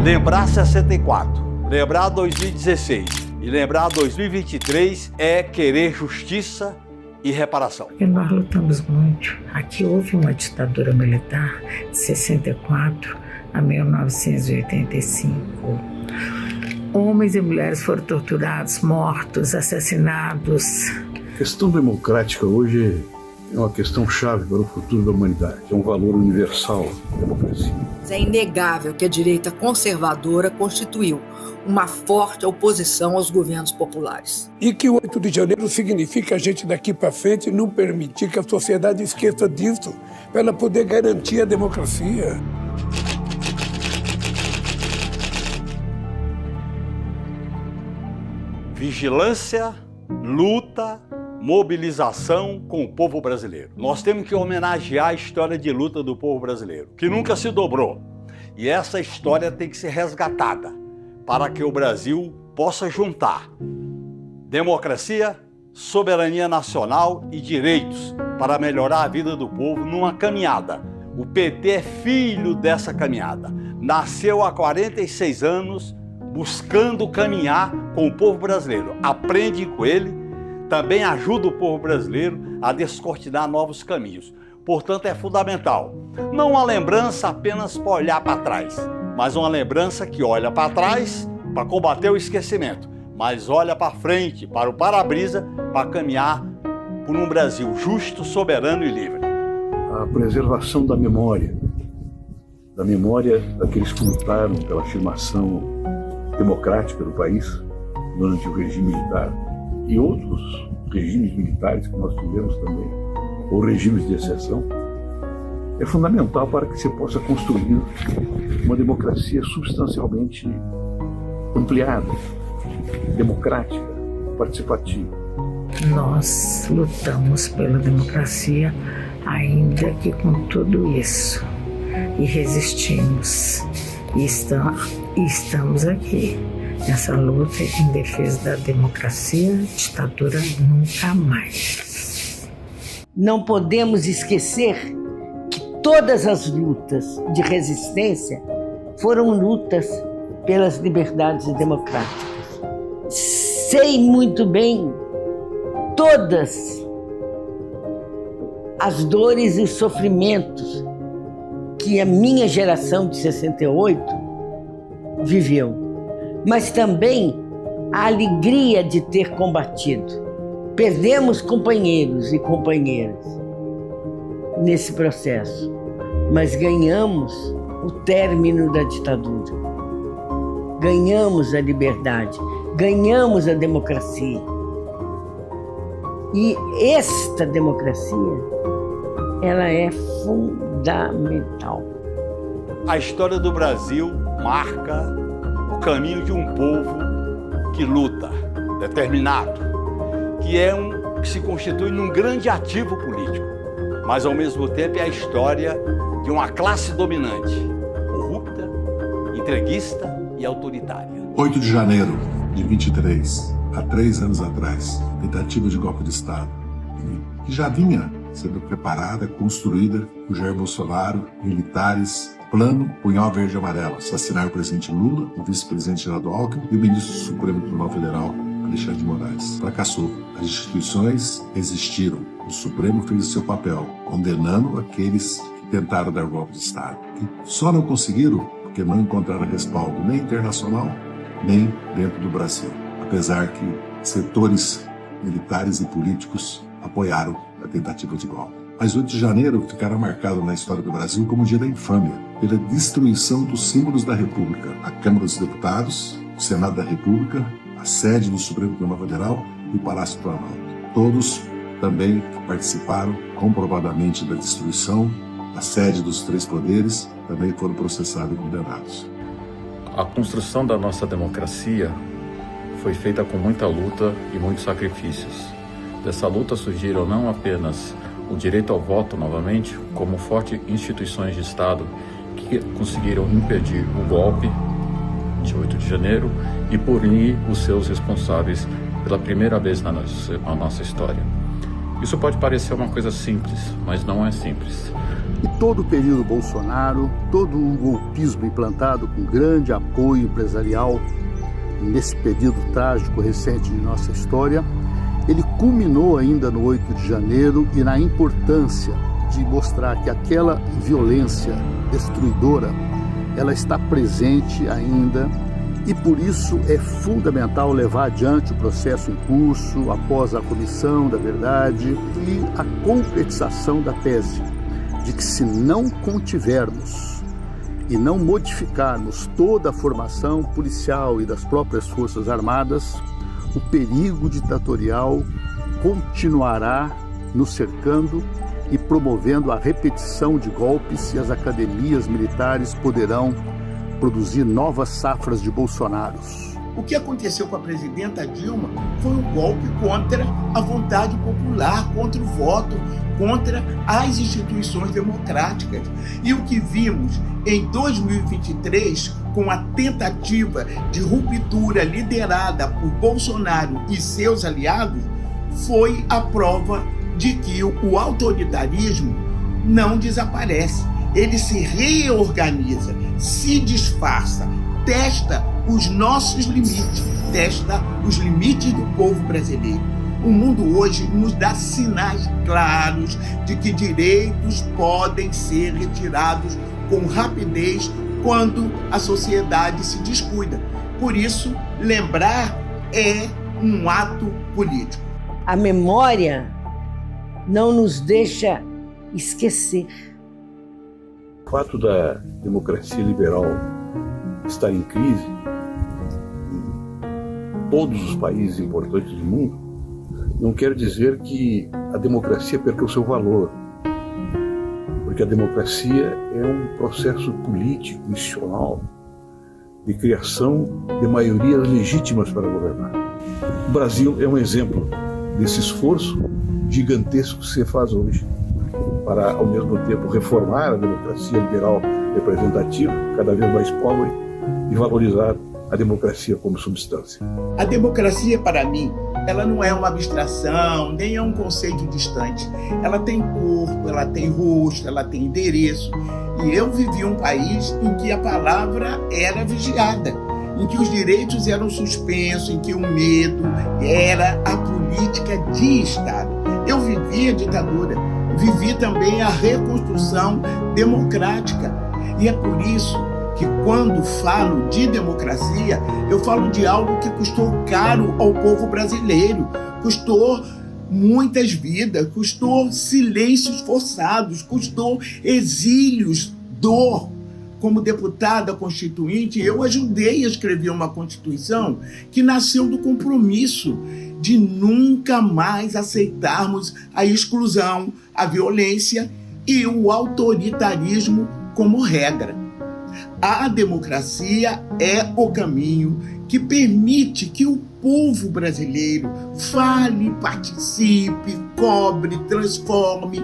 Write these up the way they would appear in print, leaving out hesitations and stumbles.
Lembrar 64, lembrar 2016 e lembrar 2023 é querer justiça e reparação. E nós lutamos muito. Aqui houve uma ditadura militar de 64 a 1985. Homens e mulheres foram torturados, mortos, assassinados. A questão democrática hoje é uma questão chave para o futuro da humanidade. É um valor universal a democracia. É inegável que a direita conservadora constituiu uma forte oposição aos governos populares. E que o 8 de janeiro significa a gente daqui para frente não permitir que a sociedade esqueça disso, para ela poder garantir a democracia. Vigilância, luta, mobilização com o povo brasileiro. Nós temos que homenagear a história de luta do povo brasileiro, que nunca se dobrou. E essa história tem que ser resgatada para que o Brasil possa juntar democracia, soberania nacional e direitos para melhorar a vida do povo numa caminhada. O PT é filho dessa caminhada. Nasceu há 46 anos buscando caminhar com o povo brasileiro. Aprende com ele, também ajuda o povo brasileiro a descortinar novos caminhos. Portanto, é fundamental. Não uma lembrança apenas para olhar para trás, mas uma lembrança que olha para trás para combater o esquecimento, mas olha para frente, para o para-brisa, para caminhar por um Brasil justo, soberano e livre. A preservação da memória daqueles que lutaram pela afirmação democrática do país durante o regime militar e outros regimes militares que nós tivemos também, ou regimes de exceção, é fundamental para que se possa construir uma democracia substancialmente ampliada, democrática, participativa. Nós lutamos pela democracia, ainda que com tudo isso, e resistimos. E estamos aqui, nessa luta em defesa da democracia, ditadura nunca mais. Não podemos esquecer que todas as lutas de resistência foram lutas pelas liberdades democráticas. Sei muito bem todas as dores e sofrimentos que a minha geração de 68 viveu, mas também a alegria de ter combatido. Perdemos companheiros e companheiras nesse processo, mas ganhamos o término da ditadura, ganhamos a liberdade, ganhamos a democracia. E esta democracia, ela é fundamental. A história do Brasil marca o caminho de um povo que luta, determinado, que se constitui num grande ativo político, mas ao mesmo tempo é a história de uma classe dominante, corrupta, entreguista e autoritária. 8 de janeiro de 23, há 3 anos atrás, tentativa de golpe de Estado, que já vinha sendo preparada, construída por Jair Bolsonaro, militares, plano Punhal Verde e Amarelo, assassinar o presidente Lula, o vice-presidente Geraldo Alckmin e o ministro do Supremo Tribunal Federal, Alexandre de Moraes. Fracassou. As instituições resistiram. O Supremo fez o seu papel, condenando aqueles que tentaram dar golpe de Estado. E só não conseguiram porque não encontraram respaldo nem internacional, nem dentro do Brasil. Apesar que setores militares e políticos apoiaram a tentativa de golpe. Mas 8 de janeiro ficará marcado na história do Brasil como o dia da infâmia, pela destruição dos símbolos da República, a Câmara dos Deputados, o Senado da República, a sede do Supremo Tribunal Federal e o Palácio do Planalto. Todos também participaram comprovadamente da destruição da sede dos 3 poderes, também foram processados e condenados. A construção da nossa democracia foi feita com muita luta e muitos sacrifícios. Dessa luta surgiram não apenas o direito ao voto novamente, como fortes instituições de Estado que conseguiram impedir o golpe de 8 de janeiro e punir os seus responsáveis pela primeira vez na nossa história. Isso pode parecer uma coisa simples, mas não é simples. E todo o período Bolsonaro, todo o golpismo implantado com grande apoio empresarial nesse período trágico recente de nossa história, ele culminou ainda no 8 de janeiro e na importância de mostrar que aquela violência destruidora, ela está presente ainda e por isso é fundamental levar adiante o processo em curso após a comissão da verdade e a concretização da tese de que se não contivermos e não modificarmos toda a formação policial e das próprias Forças Armadas, o perigo ditatorial continuará nos cercando e promovendo a repetição de golpes, e as academias militares poderão produzir novas safras de Bolsonaros. O que aconteceu com a presidenta Dilma foi um golpe contra a vontade popular, contra o voto, contra as instituições democráticas. E o que vimos em 2023, com a tentativa de ruptura liderada por Bolsonaro e seus aliados, foi a prova de que o autoritarismo não desaparece. Ele se reorganiza, se disfarça, testa os nossos limites, testa os limites do povo brasileiro. O mundo hoje nos dá sinais claros de que direitos podem ser retirados com rapidez quando a sociedade se descuida. Por isso, lembrar é um ato político. A memória não nos deixa esquecer. O fato da democracia liberal estar em crise em todos os países importantes do mundo não quer dizer que a democracia perca o seu valor, porque a democracia é um processo político, institucional, de criação de maiorias legítimas para governar. O Brasil é um exemplo desse esforço gigantesco que se faz hoje para, ao mesmo tempo, reformar a democracia liberal representativa, cada vez mais pobre, e valorizar a democracia como substância. A democracia, para mim, ela não é uma abstração, nem é um conceito distante. Ela tem corpo, ela tem rosto, ela tem endereço. E eu vivi um país em que a palavra era vigiada, em que os direitos eram suspensos, em que o medo era a política de Estado. Eu vivi a ditadura, vivi também a reconstrução democrática. E é por isso que quando falo de democracia, eu falo de algo que custou caro ao povo brasileiro, custou muitas vidas, custou silêncios forçados, custou exílios, dor. Como deputada constituinte, eu ajudei a escrever uma Constituição que nasceu do compromisso de nunca mais aceitarmos a exclusão, a violência e o autoritarismo como regra. A democracia é o caminho que permite que o povo brasileiro fale, participe, cobre, transforme.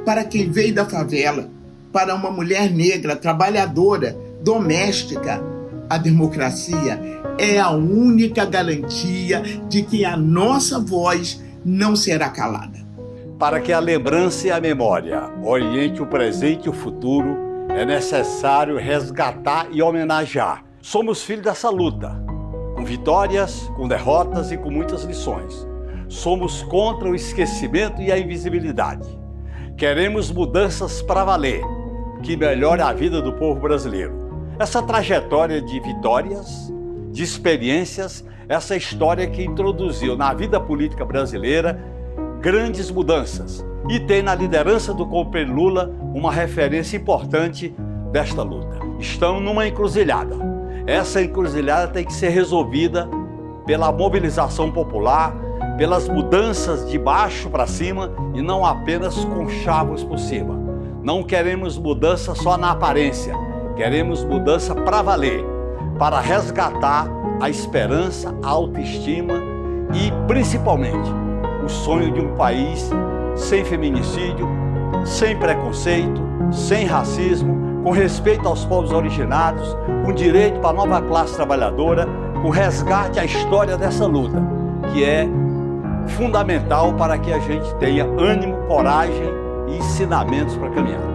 Para quem veio da favela, para uma mulher negra, trabalhadora, doméstica, a democracia é a única garantia de que a nossa voz não será calada. Para que a lembrança e a memória oriente o presente e o futuro, é necessário resgatar e homenagear. Somos filhos dessa luta, com vitórias, com derrotas e com muitas lições. Somos contra o esquecimento e a invisibilidade. Queremos mudanças para valer, que melhore a vida do povo brasileiro. Essa trajetória de vitórias, de experiências, essa história que introduziu na vida política brasileira grandes mudanças e tem na liderança do companheiro Lula uma referência importante desta luta. Estamos numa encruzilhada. Essa encruzilhada tem que ser resolvida pela mobilização popular, pelas mudanças de baixo para cima e não apenas com chavos por cima. Não queremos mudança só na aparência, queremos mudança para valer, para resgatar a esperança, a autoestima e, principalmente, o sonho de um país sem feminicídio, sem preconceito, sem racismo, com respeito aos povos originários, com direito para a nova classe trabalhadora, com resgate à história dessa luta, que é fundamental para que a gente tenha ânimo, coragem e ensinamentos para caminhar.